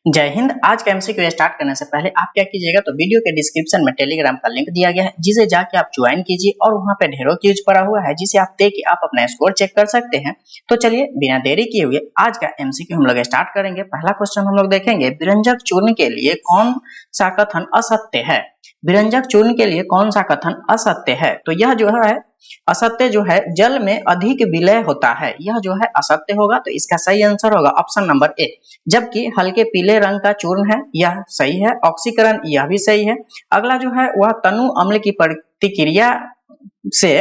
जय हिंद। आज का एमसीक्यू स्टार्ट करने से पहले आप क्या कीजिएगा तो वीडियो के डिस्क्रिप्शन में टेलीग्राम का लिंक दिया गया है, जिसे जाके आप ज्वाइन कीजिए और वहां पे ढेरों क्यूज पड़ा हुआ है जिसे आप देख के आप अपना स्कोर चेक कर सकते हैं। तो चलिए बिना देरी किए हुए आज का एमसीक्यू हम लोग स्टार्ट करेंगे। पहला क्वेश्चन हम लोग देखेंगे, विरंजक चूर्ण के लिए कौन सा कथन असत्य है। विरंजक चूर्ण के लिए कौन सा कथन असत्य है? तो यह जो है असत्य जो है जल में अधिक विलय होता है, यह जो है असत्य होगा। तो इसका सही आंसर होगा ऑप्शन नंबर ए। जबकि हल्के पीले रंग का चूर्ण है, यह सही है। ऑक्सीकरण यह भी सही है। अगला जो है वह तनु अम्ल की प्रतिक्रिया से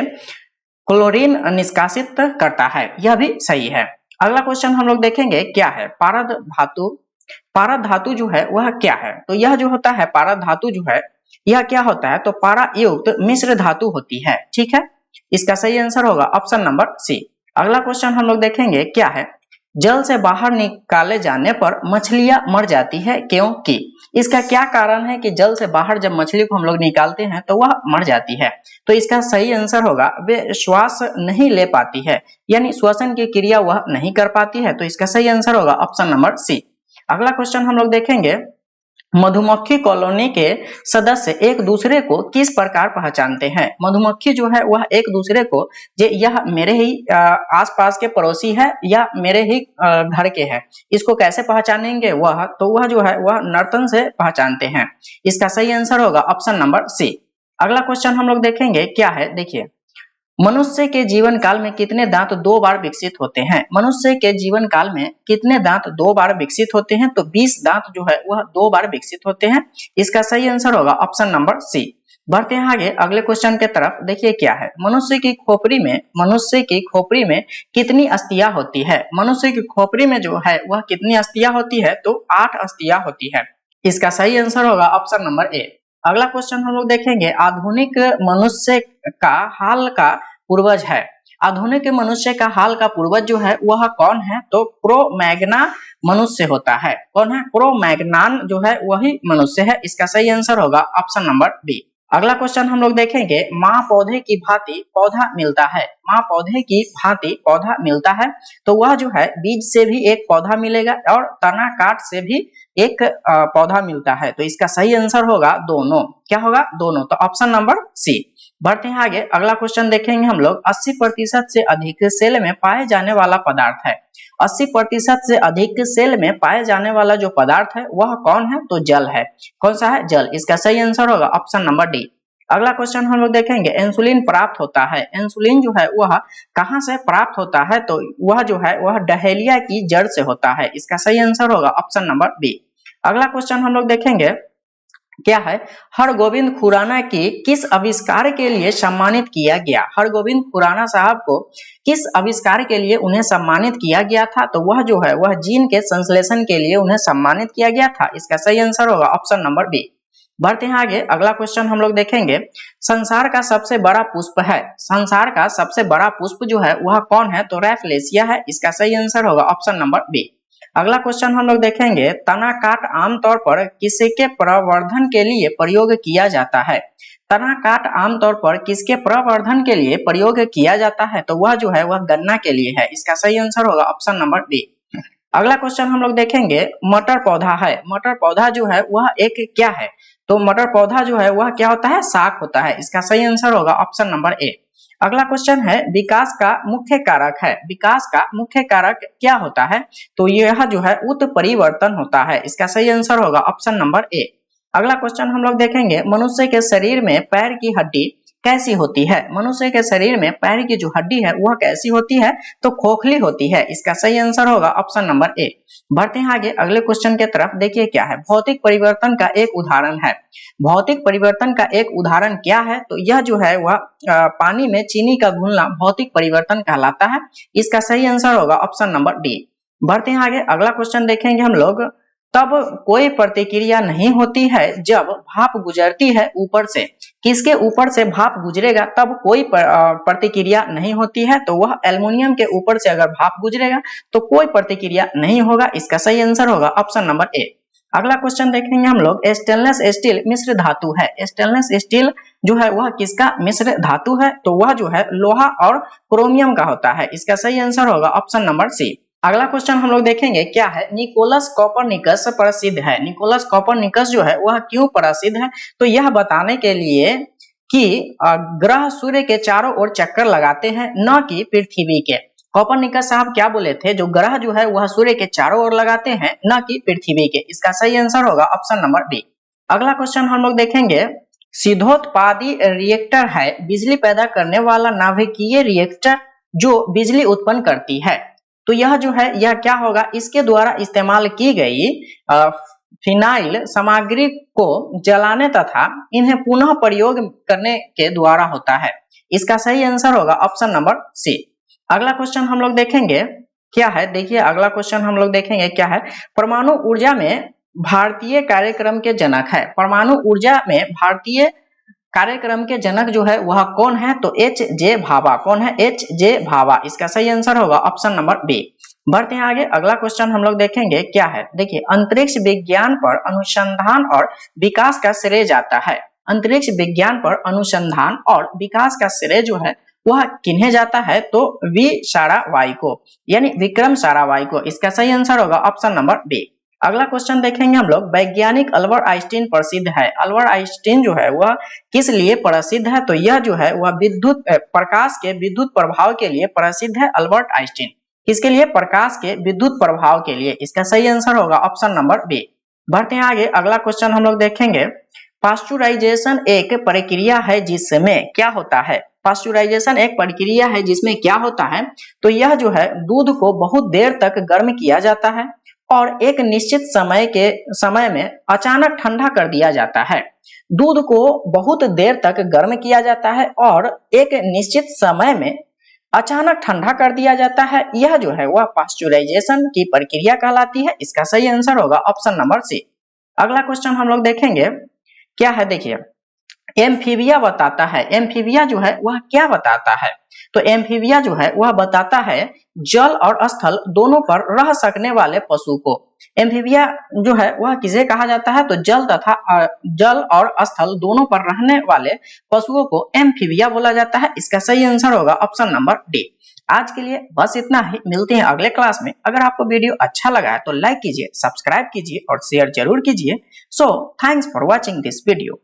क्लोरीन निष्कासित करता है, यह भी सही है। अगला क्वेश्चन हम लोग देखेंगे क्या है, पारद धातु। पारद धातु जो है वह क्या है? तो यह जो होता है पारद धातु जो है यह क्या होता है? तो पारा युक्त मिश्र धातु होती है, ठीक है। इसका सही आंसर होगा ऑप्शन नंबर सी। अगला क्वेश्चन हम लोग देखेंगे क्या है, जल से बाहर निकाले जाने पर मछलियां मर जाती है, क्योंकि? इसका क्या कारण है कि जल से बाहर जब मछली को हम लोग निकालते हैं तो वह मर जाती है? तो इसका सही आंसर होगा वे श्वास नहीं ले पाती है, यानी श्वसन की क्रिया वह नहीं कर पाती है। तो इसका सही आंसर होगा ऑप्शन नंबर सी। अगला क्वेश्चन हम लोग देखेंगे, मधुमक्खी कॉलोनी के सदस्य एक दूसरे को किस प्रकार पहचानते हैं? मधुमक्खी जो है वह एक दूसरे को यह मेरे ही आसपास के पड़ोसी है या मेरे ही घर के है, इसको कैसे पहचानेंगे? वह जो है वह नर्तन से पहचानते हैं। इसका सही आंसर होगा ऑप्शन नंबर सी। अगला क्वेश्चन हम लोग देखेंगे क्या है, देखिए, मनुष्य के जीवन काल में कितने दांत दो बार विकसित होते हैं? मनुष्य के जीवन काल में कितने दांत दो बार विकसित होते हैं? तो 20 दांत जो है वह दो बार विकसित होते हैं। इसका सही आंसर होगा ऑप्शन नंबर सी। बढ़ते हैं आगे अगले क्वेश्चन के तरफ। देखिए क्या है, मनुष्य की खोपड़ी में कितनी अस्थियां होती है? मनुष्य की खोपड़ी में जो है वह कितनी अस्थियां होती है? तो 8 अस्थियां होती है। इसका सही आंसर होगा ऑप्शन नंबर ए। अगला क्वेश्चन हम लोग देखेंगे, आधुनिक मनुष्य का हाल का पूर्वज है। आधुनिक मनुष्य का हाल का पूर्वज जो है वह कौन है? तो क्रो-मैग्ना मनुष्य होता है। कौन है? क्रो-मैग्नान जो है वही मनुष्य है। इसका सही आंसर होगा ऑप्शन नंबर बी। अगला क्वेश्चन हम लोग देखेंगे, माँ पौधे की भांति पौधा मिलता है। माँ पौधे की भांति पौधा मिलता है, तो वह जो है बीज से भी एक पौधा मिलेगा और तना काट से भी एक पौधा मिलता है। तो इसका सही आंसर होगा दोनों। क्या होगा? दोनों। तो ऑप्शन नंबर सी। बढ़ते हैं आगे अगला क्वेश्चन देखेंगे हम लोग, 80% से अधिक सेल में पाए जाने वाला पदार्थ है। 80% से अधिक सेल में पाए जाने वाला जो पदार्थ है वह कौन है? तो जल है। कौन सा है? जल। इसका सही आंसर होगा ऑप्शन नंबर डी। अगला क्वेश्चन हम लोग देखेंगे, इंसुलिन प्राप्त होता है। इंसुलिन जो है वह कहां से प्राप्त होता है? तो वह जो है वह डहेलिया की जड़ से होता है। इसका सही आंसर होगा ऑप्शन नंबर बी। अगला क्वेश्चन हम लोग देखेंगे क्या है, हरगोविंद खुराना की किस आविष्कार के लिए सम्मानित किया गया? हरगोविंद खुराना साहब को किस आविष्कार के लिए उन्हें सम्मानित किया गया था? तो वह जो है वह जीन के संश्लेषण के लिए उन्हें सम्मानित किया गया था। इसका सही आंसर होगा ऑप्शन नंबर बी। बढ़ते हैं आगे अगला क्वेश्चन हम लोग देखेंगे, संसार का सबसे बड़ा पुष्प है। संसार का सबसे बड़ा पुष्प जो है वह कौन है? तो रैफलेशिया है। इसका सही आंसर होगा ऑप्शन नंबर बी। अगला क्वेश्चन हम लोग देखेंगे, तना काट आमतौर पर किसके प्रवर्धन के लिए प्रयोग किया जाता है? तना काट आमतौर पर किसके प्रवर्धन के लिए प्रयोग किया जाता है? तो वह जो है वह गन्ना के लिए है। इसका सही आंसर होगा ऑप्शन नंबर बी। अगला क्वेश्चन हम लोग देखेंगे, मटर पौधा है। मटर पौधा जो है वह एक क्या है? तो मटर पौधा जो है वह क्या होता है? शाक होता है। इसका सही आंसर होगा ऑप्शन नंबर ए। अगला क्वेश्चन है, विकास का मुख्य कारक है। विकास का मुख्य कारक क्या होता है? तो यह जो है उत्परिवर्तन होता है। इसका सही आंसर होगा ऑप्शन नंबर ए। अगला क्वेश्चन हम लोग देखेंगे, मनुष्य के शरीर में पैर की हड्डी कैसी होती है? मनुष्य के शरीर में पैर की जो हड्डी है वह कैसी होती है? तो खोखली होती है। इसका सही आंसर होगा ऑप्शन नंबर ए। बढ़ते हैं आगे अगले क्वेश्चन के तरफ। देखिए क्या है, भौतिक परिवर्तन का एक उदाहरण है। भौतिक परिवर्तन का एक उदाहरण क्या है? तो यह जो है वह पानी में चीनी का घुलना भौतिक परिवर्तन कहलाता है। इसका सही आंसर होगा ऑप्शन नंबर डी। बढ़ते हैं आगे अगला क्वेश्चन देखेंगे हम लोग, तब कोई प्रतिक्रिया नहीं होती है जब भाप गुजरती है ऊपर से। किसके ऊपर से भाप गुजरेगा तब कोई प्रतिक्रिया नहीं होती है? तो वह एल्युमिनियम के ऊपर से अगर भाप गुजरेगा तो कोई प्रतिक्रिया नहीं होगा। इसका सही आंसर होगा ऑप्शन नंबर ए। अगला क्वेश्चन देखेंगे हम लोग, स्टेनलेस स्टील मिश्र धातु है। स्टेनलेस स्टील जो है वह किसका मिश्र धातु है? तो वह जो है लोहा और क्रोमियम का होता है। इसका सही आंसर होगा ऑप्शन नंबर सी। अगला क्वेश्चन हम लोग देखेंगे क्या है, निकोलस कोपरनिकस प्रसिद्ध है। निकोलस कोपरनिकस जो है वह क्यों प्रसिद्ध है, तो यह बताने के लिए कि ग्रह सूर्य के चारों ओर चक्कर लगाते हैं, न कि पृथ्वी के। कोपरनिकस साहब क्या बोले थे, जो ग्रह जो है वह सूर्य के चारों ओर लगाते हैं, न कि पृथ्वी के। इसका सही आंसर होगा ऑप्शन नंबर बी। अगला क्वेश्चन हम लोग देखेंगे, सीधोत्पादी रिएक्टर है बिजली पैदा करने वाला नाभिकीय रिएक्टर जो बिजली उत्पन्न करती है। तो यह जो है यह क्या होगा, इसके द्वारा इस्तेमाल की गई फिनाइल सामग्री को जलाने तथा इन्हें पुनः प्रयोग करने के द्वारा होता है। इसका सही आंसर होगा ऑप्शन नंबर सी। अगला क्वेश्चन हम लोग देखेंगे क्या है, देखिए अगला क्वेश्चन हम लोग देखेंगे क्या है, परमाणु ऊर्जा में भारतीय कार्यक्रम के जनक है। परमाणु ऊर्जा में भारतीय कार्यक्रम के जनक जो है वह कौन है, तो एच जे भाभा। कौन है, एच जे भाभा। इसका सही आंसर होगा ऑप्शन नंबर बी। बढ़ते हैं आगे, अगला क्वेश्चन हम लोग देखेंगे क्या है, देखिए अंतरिक्ष विज्ञान पर अनुसंधान और विकास का श्रेय जाता है। अंतरिक्ष विज्ञान पर अनुसंधान और विकास का श्रेय जो है वह किन्हें जाता है, तो वी साराभाई को, यानी विक्रम साराभाई को। इसका सही आंसर होगा ऑप्शन नंबर बी। अगला क्वेश्चन देखेंगे हम लोग, वैज्ञानिक अल्बर्ट आइंस्टीन प्रसिद्ध है। अल्बर्ट आइंस्टीन जो है वह किस लिए प्रसिद्ध है, तो यह जो है वह विद्युत प्रकाश के विद्युत प्रभाव के लिए प्रसिद्ध है। अल्बर्ट आइंस्टीन किसके लिए, प्रकाश के विद्युत प्रभाव के लिए। इसका सही आंसर होगा ऑप्शन नंबर बी। बढ़ते हैं आगे, अगला क्वेश्चन हम लोग देखेंगे, पास्चुराइजेशन एक प्रक्रिया है जिसमें क्या होता है। पास्चुराइजेशन एक प्रक्रिया है जिसमें क्या होता है, तो यह जो है दूध को बहुत देर तक गर्म किया जाता है और एक निश्चित समय में अचानक ठंडा कर दिया जाता है। दूध को बहुत देर तक गर्म किया जाता है और एक निश्चित समय में अचानक ठंडा कर दिया जाता है। यह जो है वह पास्चुराइजेशन की प्रक्रिया कहलाती है। इसका सही आंसर होगा ऑप्शन नंबर सी। अगला क्वेश्चन हम लोग देखेंगे क्या है, देखिए एम्फीबिया बताता है। एम्फीबिया जो है वह क्या बताता है, तो एम्फीबिया जो है वह बताता है जल और स्थल दोनों पर रह सकने वाले पशु को। एम्फीबिया जो है वह किसे कहा जाता है, तो जल और स्थल दोनों पर रहने वाले पशुओं को एम्फीबिया बोला जाता है। इसका सही आंसर होगा ऑप्शन नंबर डी। आज के लिए बस इतना ही, मिलते हैं अगले क्लास में। अगर आपको वीडियो अच्छा लगा है तो लाइक कीजिए, सब्सक्राइब कीजिए और शेयर जरूर कीजिए। So thanks for watching this video.